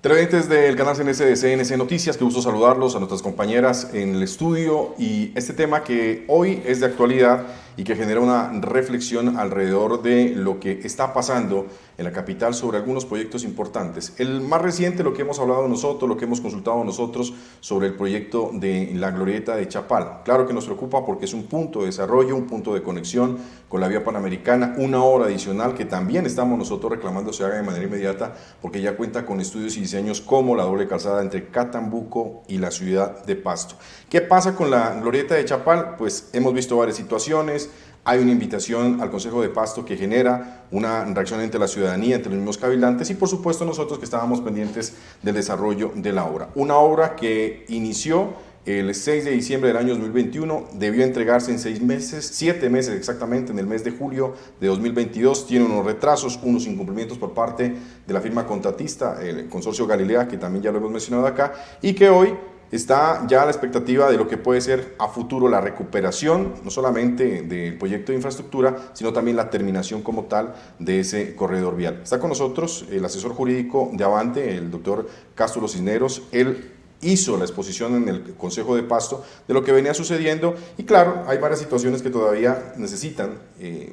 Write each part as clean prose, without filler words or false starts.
Televidentes del canal CNC de CNC Noticias, qué gusto saludarlos, a nuestras compañeras en el estudio, y este tema que hoy es de actualidad y que genera una reflexión alrededor de lo que está pasando en la capital sobre algunos proyectos importantes. El más reciente, lo que hemos hablado nosotros, lo que hemos consultado nosotros sobre el proyecto de la Glorieta de Chapal. Claro que nos preocupa porque es un punto de desarrollo, un punto de conexión con la vía panamericana, una obra adicional que también estamos nosotros reclamando se haga de manera inmediata porque ya cuenta con estudios y diseños como la doble calzada entre Catambuco y la ciudad de Pasto. ¿Qué pasa con la Glorieta de Chapal? Pues hemos visto varias situaciones. Hay una invitación al Consejo de Pasto que genera una reacción entre la ciudadanía, entre los mismos cabildantes y por supuesto nosotros que estábamos pendientes del desarrollo de la obra. Una obra que inició el 6 de diciembre del año 2021, debió entregarse en 6 meses, 7 meses exactamente, en el mes de julio de 2022, tiene unos retrasos, unos incumplimientos por parte de la firma contratista, el Consorcio Galilea, que también ya lo hemos mencionado acá, y que hoy está ya a la expectativa de lo que puede ser a futuro la recuperación, no solamente del proyecto de infraestructura, sino también la terminación como tal de ese corredor vial. Está con nosotros el asesor jurídico de Avante, el doctor Cástulo Cisneros. Él hizo la exposición en el Consejo de Pasto de lo que venía sucediendo y claro, hay varias situaciones que todavía necesitan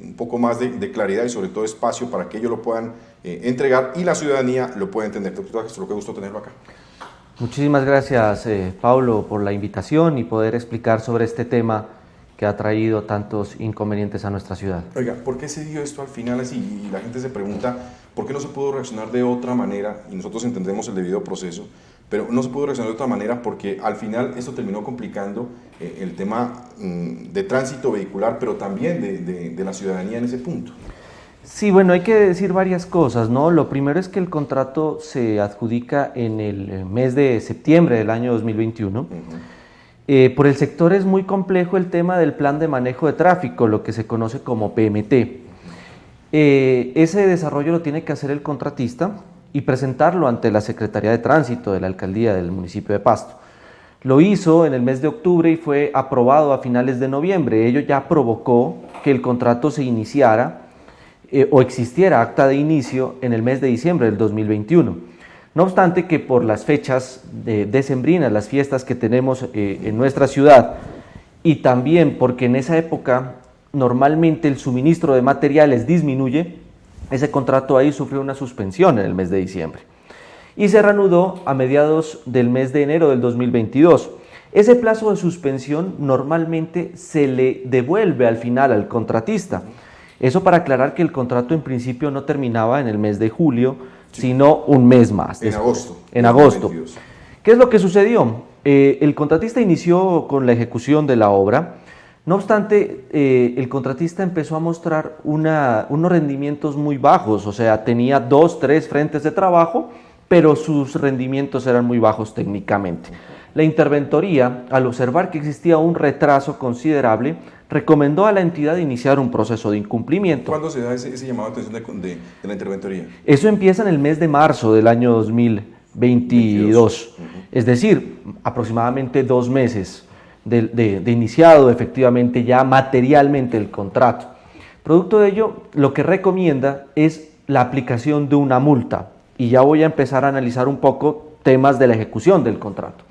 un poco más de claridad y sobre todo espacio para que ellos lo puedan entregar y la ciudadanía lo pueda entender. Doctor Cástulo, qué gusto tenerlo acá. Muchísimas gracias, Pablo, por la invitación y poder explicar sobre este tema que ha traído tantos inconvenientes a nuestra ciudad. Oiga, ¿por qué se dio esto al final así? Y la gente se pregunta, ¿por qué no se pudo reaccionar de otra manera? Y nosotros entendemos el debido proceso, pero no se pudo reaccionar de otra manera porque al final esto terminó complicando el tema de tránsito vehicular, pero también de la ciudadanía en ese punto. Sí, bueno, hay que decir varias cosas, ¿no? Lo primero es que el contrato se adjudica en el mes de septiembre del año 2021. Por el sector es muy complejo el tema del plan de manejo de tráfico, lo que se conoce como PMT. Ese desarrollo lo tiene que hacer el contratista y presentarlo ante la Secretaría de Tránsito de la Alcaldía del municipio de Pasto. Lo hizo en el mes de octubre y fue aprobado a finales de noviembre. Ello ya provocó que el contrato se iniciara o existiera acta de inicio en el mes de diciembre del 2021. No obstante que por las fechas decembrinas, las fiestas que tenemos en nuestra ciudad, y también porque en esa época normalmente el suministro de materiales disminuye, ese contrato ahí sufrió una suspensión en el mes de diciembre y se reanudó a mediados del mes de enero del 2022. Ese plazo de suspensión normalmente se le devuelve al final al contratista. Eso para aclarar que el contrato en principio no terminaba en el mes de julio, sino un mes más. En agosto. En agosto. ¿Qué es lo que sucedió? El contratista inició con la ejecución de la obra. No obstante, el contratista empezó a mostrar unos rendimientos muy bajos, o sea, tenía 2, 3 frentes de trabajo, pero sus rendimientos eran muy bajos técnicamente. La interventoría, al observar que existía un retraso considerable, recomendó a la entidad iniciar un proceso de incumplimiento. ¿Cuándo se da ese llamado de atención de la interventoría? Eso empieza en el mes de marzo del año 2022, es decir, aproximadamente 2 meses de iniciado efectivamente ya materialmente el contrato. Producto de ello, lo que recomienda es la aplicación de una multa y ya voy a empezar a analizar un poco temas de la ejecución del contrato.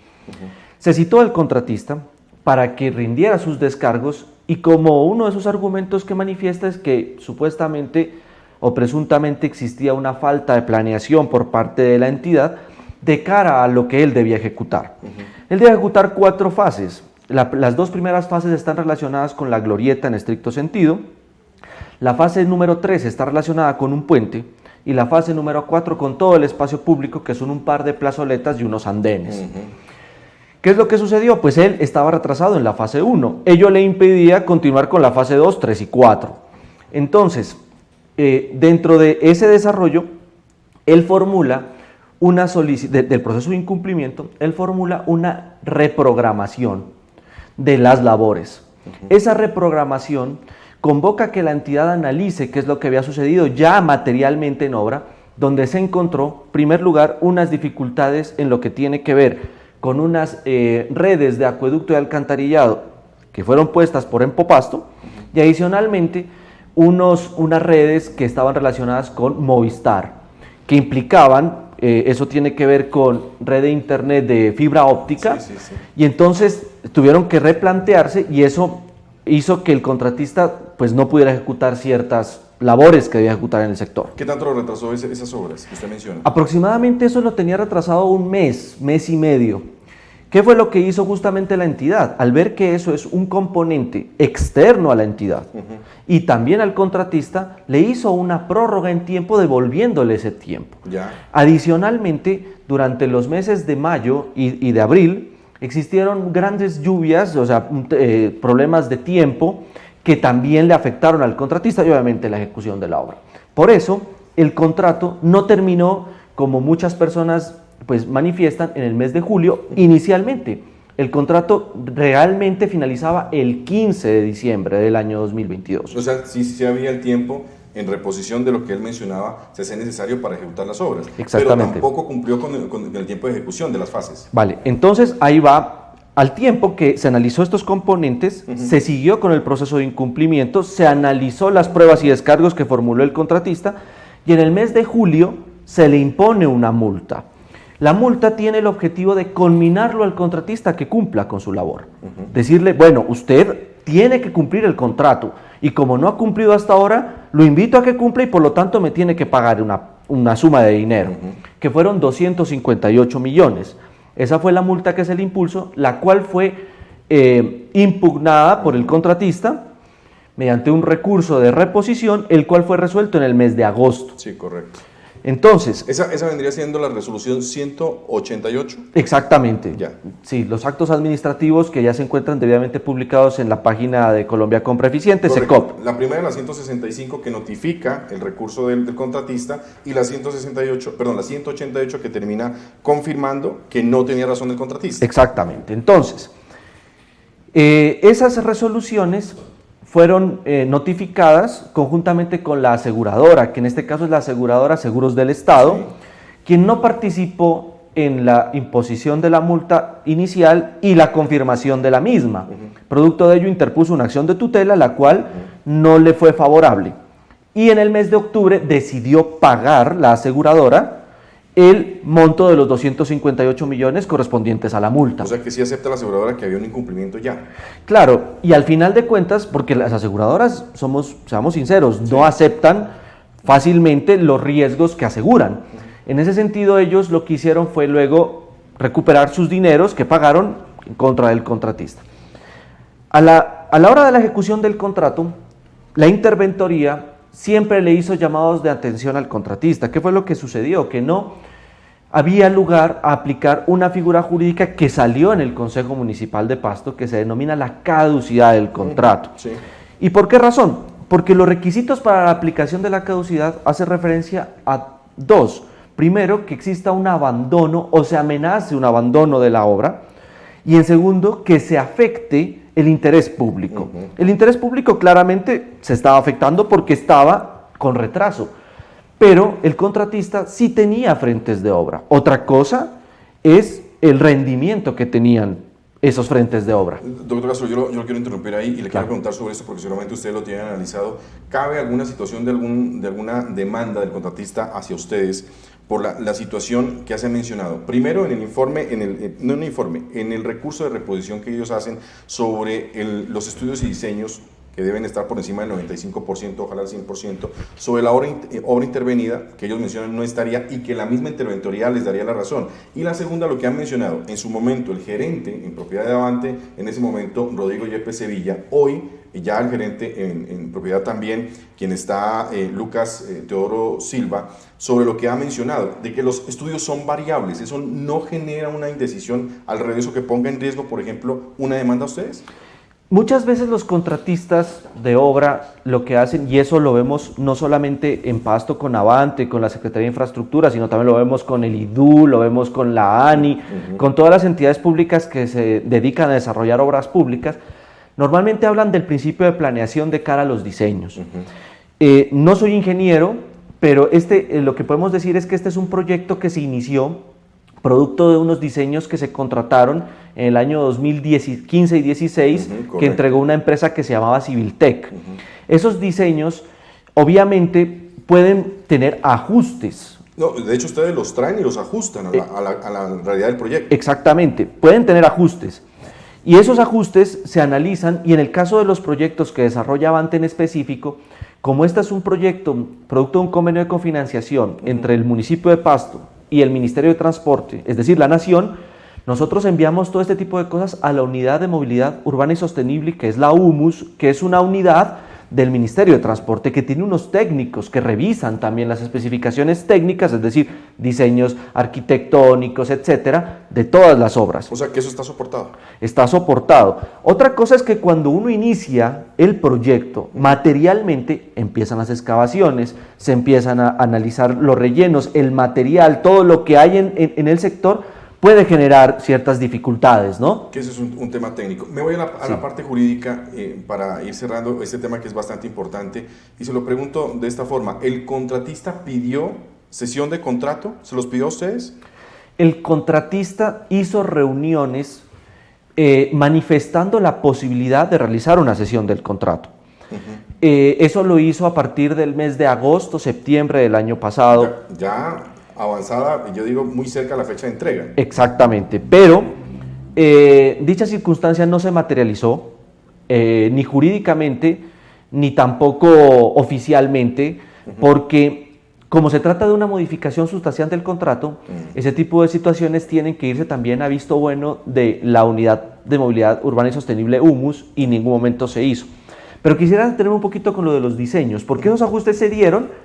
Se citó al contratista para que rindiera sus descargos y como uno de sus argumentos que manifiesta es que supuestamente o presuntamente existía una falta de planeación por parte de la entidad de cara a lo que él debía ejecutar. Él debe ejecutar 4 fases. Las 2 primeras fases están relacionadas con la glorieta en estricto sentido. La fase número 3 está relacionada con un puente y la fase número 4 con todo el espacio público, que son un par de plazoletas y unos andenes. ¿Qué es lo que sucedió? Pues él estaba retrasado en la fase 1. Ello le impedía continuar con la fase 2, 3 y 4. Entonces, dentro de ese desarrollo, él formula una solicitud, del proceso de incumplimiento, él formula una reprogramación de las labores. Esa reprogramación convoca que la entidad analice qué es lo que había sucedido ya materialmente en obra, donde se encontró, en primer lugar, unas dificultades en lo que tiene que ver con unas redes de acueducto y alcantarillado que fueron puestas por Empopasto y adicionalmente unas redes que estaban relacionadas con Movistar, que implicaban eso tiene que ver con red de internet de fibra óptica, Sí. y entonces tuvieron que replantearse y eso hizo que el contratista pues no pudiera ejecutar ciertas labores que debía ejecutar en el sector. ¿Qué tanto lo retrasó esas obras que usted menciona? Aproximadamente eso lo tenía retrasado un mes y medio. ¿Qué fue lo que hizo justamente la entidad? Al ver que eso es un componente externo a la entidad y también al contratista, le hizo una prórroga en tiempo devolviéndole ese tiempo. Ya. Adicionalmente, durante los meses de mayo y de abril, existieron grandes lluvias, o sea, problemas de tiempo que también le afectaron al contratista y obviamente la ejecución de la obra. Por eso, el contrato no terminó como muchas personas pues manifiestan en el mes de julio inicialmente. El contrato realmente finalizaba el 15 de diciembre del año 2022. O sea, sí había el tiempo en reposición de lo que él mencionaba, se hace necesario para ejecutar las obras. Exactamente. Pero tampoco cumplió con el tiempo de ejecución de las fases. Vale, entonces ahí va. Al tiempo que se analizó estos componentes, se siguió con el proceso de incumplimiento, se analizó las pruebas y descargos que formuló el contratista y en el mes de julio se le impone una multa. La multa tiene el objetivo de conminarlo al contratista a que cumpla con su labor. Decirle, bueno, usted tiene que cumplir el contrato y como no ha cumplido hasta ahora, lo invito a que cumpla y por lo tanto me tiene que pagar una suma de dinero, que fueron 258 millones. Esa fue la multa que se le impuso, la cual fue impugnada por el contratista mediante un recurso de reposición, el cual fue resuelto en el mes de agosto. Sí, correcto. Entonces, Esa vendría siendo la resolución 188. exactamente. Ya. Sí, los actos administrativos que ya se encuentran debidamente publicados en la página de Colombia Compra Eficiente, SECOP. La primera, la 165, que notifica el recurso del contratista, y la 188 que termina confirmando que no tenía razón el contratista. Exactamente. Entonces, esas resoluciones fueron notificadas conjuntamente con la aseguradora, que en este caso es la aseguradora Seguros del Estado, quien no participó en la imposición de la multa inicial y la confirmación de la misma. Producto de ello interpuso una acción de tutela, la cual no le fue favorable. Y en el mes de octubre decidió pagar la aseguradora el monto de los 258 millones correspondientes a la multa. O sea que sí acepta la aseguradora que había un incumplimiento ya. Claro, y al final de cuentas, porque las aseguradoras, seamos sinceros, no aceptan fácilmente los riesgos que aseguran. En ese sentido, ellos lo que hicieron fue luego recuperar sus dineros que pagaron en contra del contratista. A la hora de la ejecución del contrato, la interventoría siempre le hizo llamados de atención al contratista. ¿Qué fue lo que sucedió? Que no había lugar a aplicar una figura jurídica que salió en el Consejo Municipal de Pasto, que se denomina la caducidad del contrato. Sí. ¿Y por qué razón? Porque los requisitos para la aplicación de la caducidad hacen referencia a dos. Primero, que exista un abandono o se amenace un abandono de la obra. Y en segundo, que se afecte el interés público. El interés público claramente se estaba afectando porque estaba con retraso, pero el contratista sí tenía frentes de obra. Otra cosa es el rendimiento que tenían esos frentes de obra. Doctor Castro, yo lo quiero interrumpir ahí y le quiero preguntar sobre esto porque seguramente ustedes lo tienen analizado. ¿Cabe alguna situación de alguna demanda del contratista hacia ustedes por la situación que se ha mencionado? Primero, en el informe, en el recurso de reposición que ellos hacen sobre los estudios y diseños que deben estar por encima del 95%, ojalá el 100%, sobre la obra intervenida, que ellos mencionan no estaría y que la misma interventoría les daría la razón. Y la segunda, lo que han mencionado, en su momento el gerente en propiedad de Avante, en ese momento Rodrigo Yepes Sevilla, hoy ya el gerente en propiedad también, quien está Lucas Teodoro Silva, sobre lo que ha mencionado, de que los estudios son variables, eso no genera una indecisión alrededor de eso que ponga en riesgo, por ejemplo, una demanda a ustedes. Muchas veces los contratistas de obra lo que hacen, y eso lo vemos no solamente en Pasto con Avante, con la Secretaría de Infraestructura, sino también lo vemos con el IDU, lo vemos con la ANI, con todas las entidades públicas que se dedican a desarrollar obras públicas, normalmente hablan del principio de planeación de cara a los diseños. No soy ingeniero, pero lo que podemos decir es que este es un proyecto que se inició producto de unos diseños que se contrataron en el año 2015 y 16, que entregó una empresa que se llamaba Civiltech. Esos diseños obviamente pueden tener ajustes No, de hecho ustedes los traen y los ajustan a la realidad del proyecto. Exactamente, pueden tener ajustes. Y esos ajustes se analizan y en el caso de los proyectos que desarrolla Avante en específico, como este es un proyecto, producto de un convenio de cofinanciación entre el municipio de Pasto y el Ministerio de Transporte, es decir, la Nación, nosotros enviamos todo este tipo de cosas a la Unidad de Movilidad Urbana y Sostenible, que es la UMUS, que es una unidad del Ministerio de Transporte que tiene unos técnicos que revisan también las especificaciones técnicas, es decir, diseños arquitectónicos, etcétera, de todas las obras. O sea que eso está soportado. Está soportado. Otra cosa es que cuando uno inicia el proyecto, materialmente empiezan las excavaciones, se empiezan a analizar los rellenos, el material, todo lo que hay en el sector puede generar ciertas dificultades, ¿no? Que ese es un tema técnico. Me voy a la parte jurídica para ir cerrando este tema que es bastante importante y se lo pregunto de esta forma. ¿El contratista pidió sesión de contrato? ¿Se los pidió a ustedes? El contratista hizo reuniones manifestando la posibilidad de realizar una sesión del contrato. Eso lo hizo a partir del mes de agosto, septiembre del año pasado. Ya avanzada, yo digo muy cerca a la fecha de entrega. Exactamente, pero dicha circunstancia no se materializó ni jurídicamente ni tampoco oficialmente, porque como se trata de una modificación sustancial del contrato, ese tipo de situaciones tienen que irse también a visto bueno de la Unidad de Movilidad Urbana y Sostenible UMUS y en ningún momento se hizo. Pero quisiera detenerme un poquito con lo de los diseños, porque esos ajustes se dieron,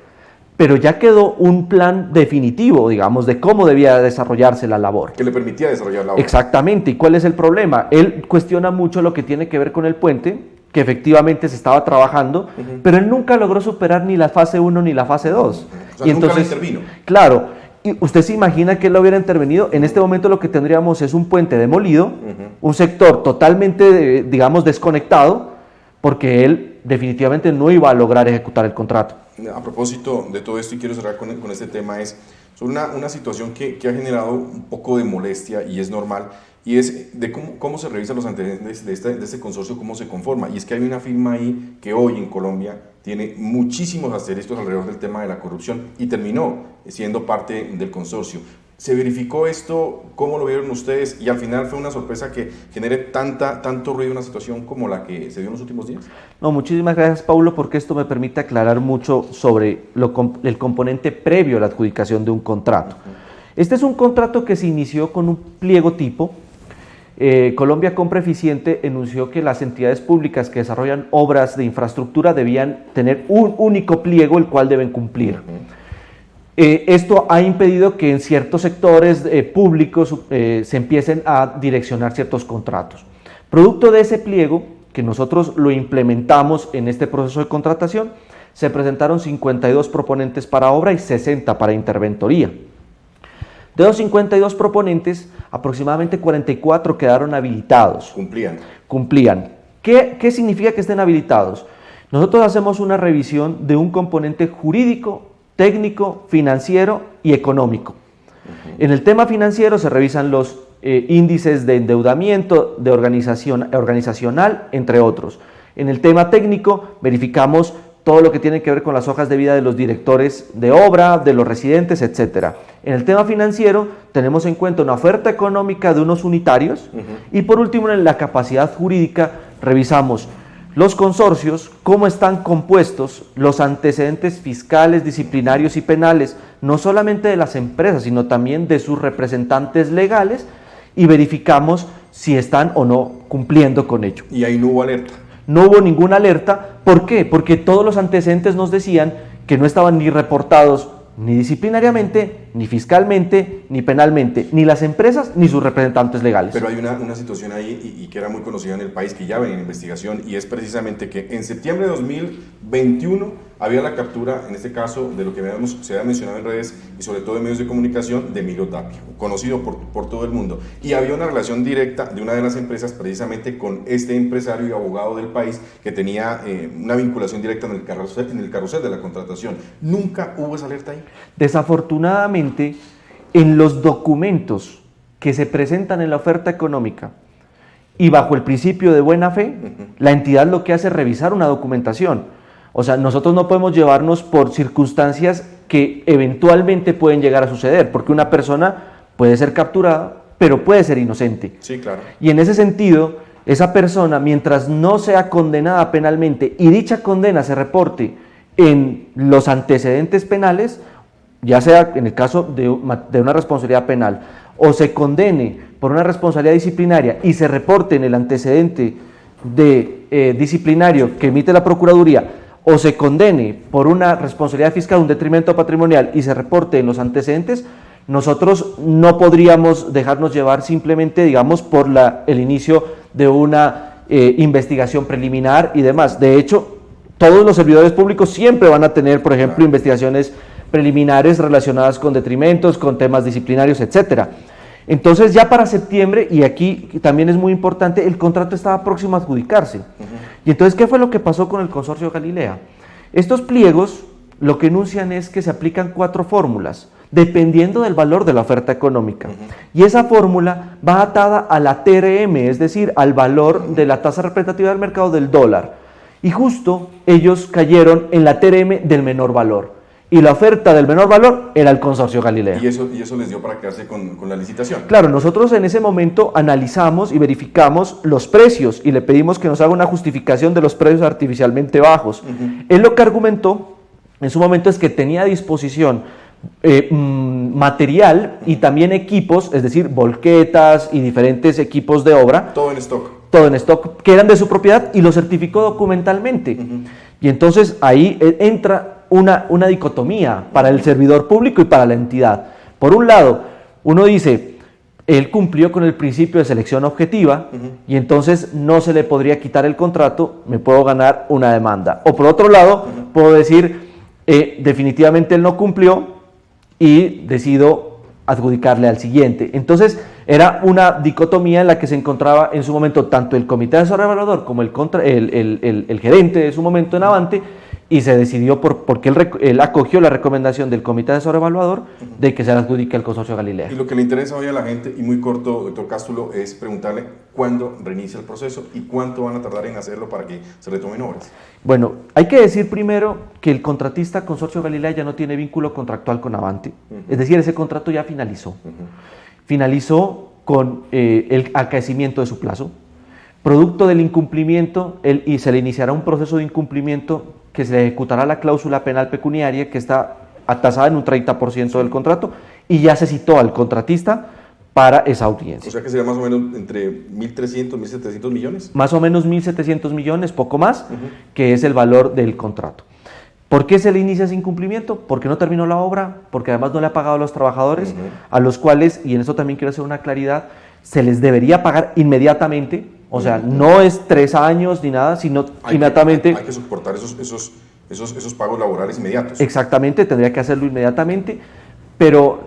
pero ya quedó un plan definitivo, digamos, de cómo debía desarrollarse la labor. Que le permitía desarrollar la obra. Exactamente, ¿y cuál es el problema? Él cuestiona mucho lo que tiene que ver con el puente, que efectivamente se estaba trabajando, pero él nunca logró superar ni la fase 1 ni la fase 2. O sea, y entonces, nunca intervino. Claro, y usted se imagina que él lo hubiera intervenido. En este momento lo que tendríamos es un puente demolido, un sector totalmente, digamos, desconectado, porque él definitivamente no iba a lograr ejecutar el contrato. A propósito de todo esto, y quiero cerrar con este tema, es sobre una situación que ha generado un poco de molestia y es normal, y es de cómo se revisan los antecedentes de este consorcio, cómo se conforma. Y es que hay una firma ahí que hoy en Colombia tiene muchísimos asteriscos alrededor del tema de la corrupción y terminó siendo parte del consorcio. ¿Se verificó esto? ¿Cómo lo vieron ustedes? Y al final fue una sorpresa que genere tanto ruido en una situación como la que se dio en los últimos días. No, muchísimas gracias, Paulo, porque esto me permite aclarar mucho sobre el componente previo a la adjudicación de un contrato. Este es un contrato que se inició con un pliego tipo. Colombia Compra Eficiente enunció que las entidades públicas que desarrollan obras de infraestructura debían tener un único pliego el cual deben cumplir. Esto ha impedido que en ciertos sectores públicos se empiecen a direccionar ciertos contratos. Producto de ese pliego, que nosotros lo implementamos en este proceso de contratación, se presentaron 52 proponentes para obra y 60 para interventoría. De los 52 proponentes, aproximadamente 44 quedaron habilitados. Cumplían. ¿Qué significa que estén habilitados? Nosotros hacemos una revisión de un componente jurídico, técnico, financiero y económico. En el tema financiero se revisan los índices de endeudamiento, de organizacional, entre otros. En el tema técnico verificamos todo lo que tiene que ver con las hojas de vida de los directores de obra, de los residentes, etc. En el tema financiero tenemos en cuenta una oferta económica de unos unitarios y por último en la capacidad jurídica revisamos los consorcios, cómo están compuestos, los antecedentes fiscales, disciplinarios y penales, no solamente de las empresas, sino también de sus representantes legales, y verificamos si están o no cumpliendo con ello. ¿Y ahí no hubo alerta? No hubo ninguna alerta. ¿Por qué? Porque todos los antecedentes nos decían que no estaban ni reportados ni disciplinariamente, ni fiscalmente, ni penalmente, ni las empresas, ni sus representantes legales. Pero hay una situación ahí y que era muy conocida en el país, que ya venía en investigación, y es precisamente que en septiembre de 2021 había la captura, en este caso, de lo que se había mencionado en redes y sobre todo en medios de comunicación, de Emilio Tapia, conocido por todo el mundo. Y había una relación directa de una de las empresas precisamente con este empresario y abogado del país que tenía una vinculación directa en el carrusel de la contratación. ¿Nunca hubo esa alerta ahí? Desafortunadamente, en los documentos que se presentan en la oferta económica y bajo el principio de buena fe, la entidad lo que hace es revisar una documentación. O sea, nosotros no podemos llevarnos por circunstancias que eventualmente pueden llegar a suceder, porque una persona puede ser capturada, pero puede ser inocente. Sí, claro. Y en ese sentido, esa persona, mientras no sea condenada penalmente y dicha condena se reporte en los antecedentes penales, ya sea en el caso de una responsabilidad penal, o se condene por una responsabilidad disciplinaria y se reporte en el antecedente disciplinario que emite la Procuraduría, o se condene por una responsabilidad fiscal, un detrimento patrimonial y se reporte en los antecedentes, nosotros no podríamos dejarnos llevar simplemente, digamos, por el inicio de una investigación preliminar y demás. De hecho, todos los servidores públicos siempre van a tener, por ejemplo, investigaciones preliminares relacionadas con detrimentos, con temas disciplinarios, etcétera. Entonces, ya para septiembre, y aquí también es muy importante, el contrato estaba próximo a adjudicarse. Y entonces, ¿qué fue lo que pasó con el Consorcio Galilea? Estos pliegos lo que enuncian es que se aplican 4 fórmulas, dependiendo del valor de la oferta económica. Y esa fórmula va atada a la TRM, es decir, al valor de la tasa representativa del mercado del dólar. Y justo ellos cayeron en la TRM del menor valor. Y la oferta del menor valor era el Consorcio Galilea. ¿Y eso les dio para quedarse con la licitación? Claro, nosotros en ese momento analizamos y verificamos los precios y le pedimos que nos haga una justificación de los precios artificialmente bajos. Él lo que argumentó en su momento es que tenía a disposición material y también equipos, es decir, volquetas y diferentes equipos de obra. Todo en stock. Todo en stock, que eran de su propiedad y lo certificó documentalmente. Y entonces ahí entra una dicotomía para el servidor público y para la entidad. Por un lado, uno dice, él cumplió con el principio de selección objetiva y entonces no se le podría quitar el contrato, me puedo ganar una demanda. O por otro lado, puedo decir, definitivamente él no cumplió y decido adjudicarle al siguiente. Entonces, era una dicotomía en la que se encontraba en su momento tanto el comité asesor evaluador como el gerente de su momento en Avante, y se decidió porque él acogió la recomendación del comité asesor evaluador de que se le adjudique al Consorcio Galilea. Y lo que le interesa hoy a la gente, y muy corto, doctor Cástulo, es preguntarle cuándo reinicia el proceso y cuánto van a tardar en hacerlo para que se retomen obras. Bueno, hay que decir primero que el contratista Consorcio Galilea ya no tiene vínculo contractual con Avante, es decir, ese contrato ya finalizó. Finalizó con el acaecimiento de su plazo. Producto del incumplimiento, y se le iniciará un proceso de incumplimiento que se le ejecutará la cláusula penal pecuniaria que está atasada en un 30% del contrato y ya se citó al contratista para esa audiencia. O sea que sería más o menos entre 1.300, 1.700 millones. Más o menos 1.700 millones, poco más, que es el valor del contrato. ¿Por qué se le inicia ese incumplimiento? Porque no terminó la obra, porque además no le ha pagado a los trabajadores, a los cuales, y en eso también quiero hacer una claridad, se les debería pagar inmediatamente, o sea, no es 3 años ni nada, sino inmediatamente. Hay que soportar esos pagos laborales inmediatos. Exactamente, tendría que hacerlo inmediatamente, pero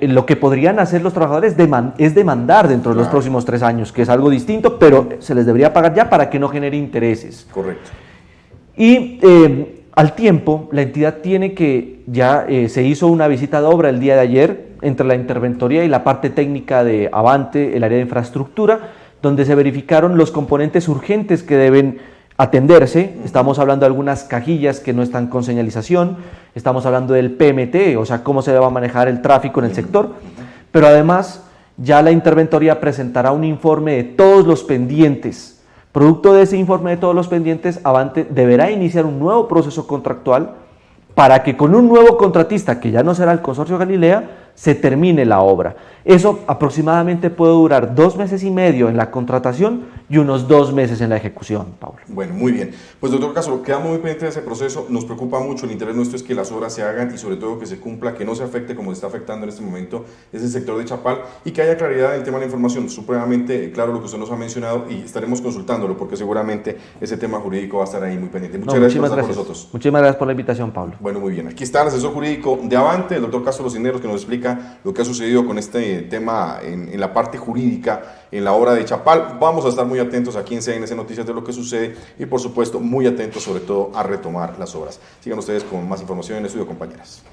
lo que podrían hacer los trabajadores es demandar dentro de los próximos 3 años, que es algo distinto, pero se les debería pagar ya para que no genere intereses. Correcto. Y al tiempo, la entidad tiene que, ya se hizo una visita de obra el día de ayer, entre la interventoría y la parte técnica de Avante, el área de infraestructura, donde se verificaron los componentes urgentes que deben atenderse. Estamos hablando de algunas cajillas que no están con señalización, estamos hablando del PMT, o sea, cómo se va a manejar el tráfico en el sector, pero además ya la interventoría presentará un informe de todos los pendientes. Producto de ese informe de todos los pendientes, Avante deberá iniciar un nuevo proceso contractual para que con un nuevo contratista, que ya no será el Consorcio Galilea, se termine la obra. Eso aproximadamente puede durar 2 meses y medio en la contratación y unos 2 meses en la ejecución, Pablo. Bueno, muy bien. Pues doctor Cástulo, quedamos muy pendientes de ese proceso. Nos preocupa mucho, el interés nuestro es que las obras se hagan y sobre todo que se cumpla, que no se afecte como se está afectando en este momento ese sector de Chapal y que haya claridad en el tema de la información. Supremamente claro lo que usted nos ha mencionado y estaremos consultándolo porque seguramente ese tema jurídico va a estar ahí muy pendiente. Muchas gracias por estar con nosotros. Muchísimas gracias por la invitación, Pablo. Bueno, muy bien. Aquí está el asesor jurídico de Avante, el doctor Cástulo Cisneros, que nos explica lo que ha sucedido con este tema en la parte jurídica, en la obra de Chapal. Vamos a estar muy atentos aquí en CNC Noticias de lo que sucede y por supuesto muy atentos sobre todo a retomar las obras. Sigan ustedes con más información en el estudio, compañeras.